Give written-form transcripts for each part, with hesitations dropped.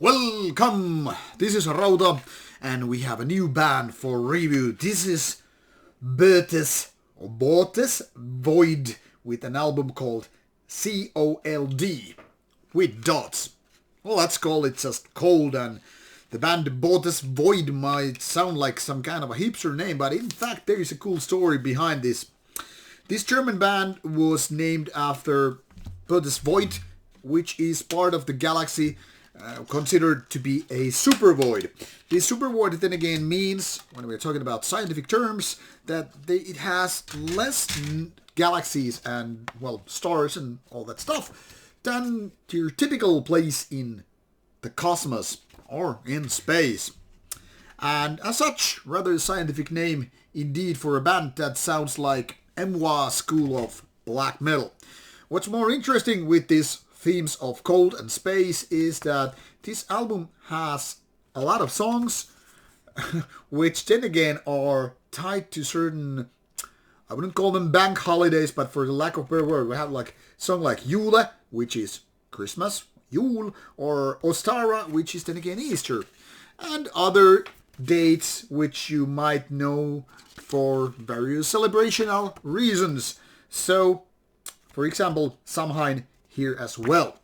Welcome! This is Rauta, and we have a new band for review. This is Boötes Void with an album called C.O.L.D. with dots. Well, let's call it just C.O.L.D, and the band Boötes Void might sound like some kind of a hipster name, but in fact there is a cool story behind this. This German band was named after Boötes Void, which is part of the galaxy considered to be a super void. This super void then again means, when we're talking about scientific terms, that it has less galaxies and, well, stars and all that stuff than your typical place in the cosmos or in space. And as such, rather a scientific name indeed for a band that sounds like MWA school of black metal. What's more interesting with this themes of cold and space is that this album has a lot of songs which then again are tied to certain, I wouldn't call them bank holidays, but for the lack of a better word, we have like song like Jule, which is Christmas, Yule, or Ostara, which is then again Easter, and other dates which you might know for various celebrational reasons. So, for example, Samhain here as well.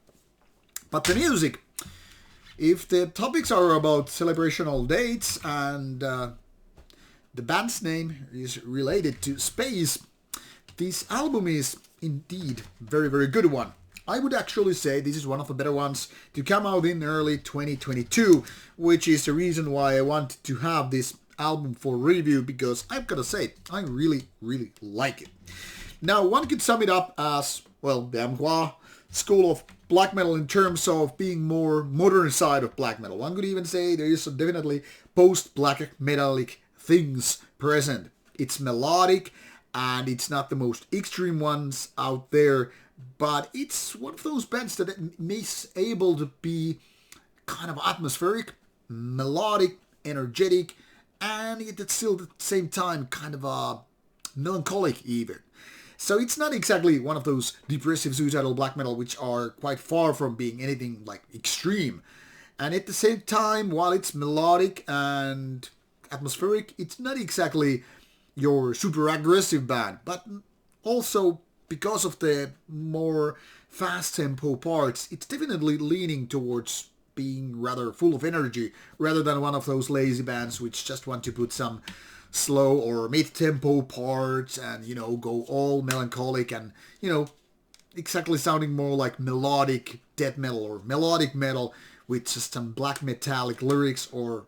But the music, if the topics are about celebrational dates and the band's name is related to space, this album is indeed very, very good one. I would actually say this is one of the better ones to come out in early 2022, which is the reason why I wanted to have this album for review, because I've got to say, I really, really like it. Now, one could sum it up as, well, the MGWA school of black metal in terms of being more modern side of black metal. One could even say there is definitely post-black metallic things present. It's melodic and it's not the most extreme ones out there, but it's one of those bands that is able to be kind of atmospheric, melodic, energetic, and yet at still at the same time kind of melancholic even. So it's not exactly one of those depressive suicidal black metal which are quite far from being anything like extreme. And at the same time, while it's melodic and atmospheric, it's not exactly your super aggressive band. But also, because of the more fast tempo parts, it's definitely leaning towards being rather full of energy, rather than one of those lazy bands which just want to put some slow or mid-tempo parts and, you know, go all melancholic and, you know, exactly sounding more like melodic death metal or melodic metal with just some black metallic lyrics or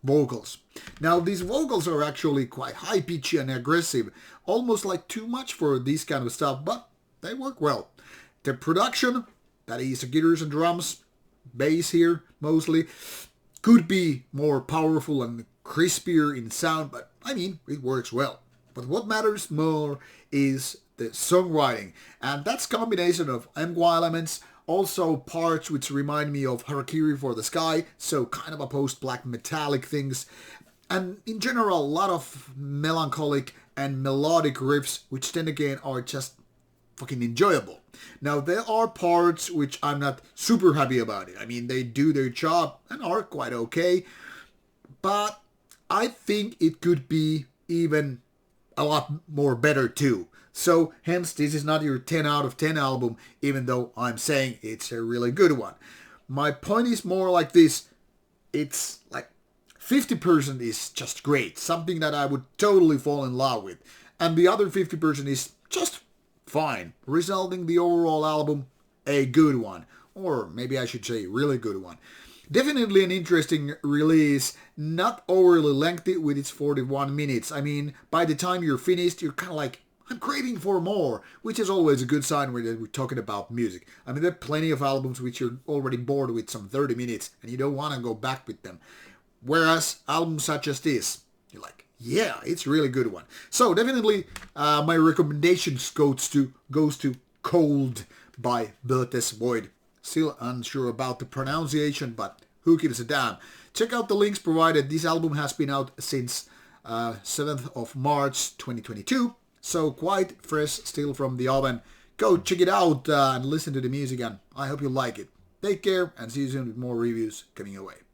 vocals. Now, these vocals are actually quite high-pitchy and aggressive, almost like too much for this kind of stuff, but they work well. The production, that is the guitars and drums, bass here mostly, could be more powerful and crispier in sound, but I mean, it works well. But what matters more is the songwriting, and that's a combination of MGWA elements, also parts which remind me of Harakiri for the Sky, so kind of a post-black metallic things, and in general a lot of melancholic and melodic riffs, which then again are just fucking enjoyable. Now, there are parts which I'm not super happy about it. I mean, they do their job and are quite okay, but I think it could be even a lot more better too. So, hence, this is not your 10 out of 10 album, even though I'm saying it's a really good one. My point is more like this. It's like 50% is just great, something that I would totally fall in love with. And the other 50% is just fine, resulting the overall album a good one. Or maybe I should say really good one. Definitely an interesting release, not overly lengthy with its 41 minutes. I mean, by the time you're finished, you're kind of like, I'm craving for more, which is always a good sign when we're talking about music. I mean, there are plenty of albums which you're already bored with some 30 minutes and you don't want to go back with them. Whereas albums such as this, you're like, yeah, it's a really good one. So definitely my recommendations goes to C.O.L.D by Boötes Void. Still unsure about the pronunciation, but who gives a damn. Check out the links provided. This album has been out since 7th of March 2022, so quite fresh still from the oven. Go check it out and listen to the music, and I hope you like it. Take care and see you soon with more reviews coming your way.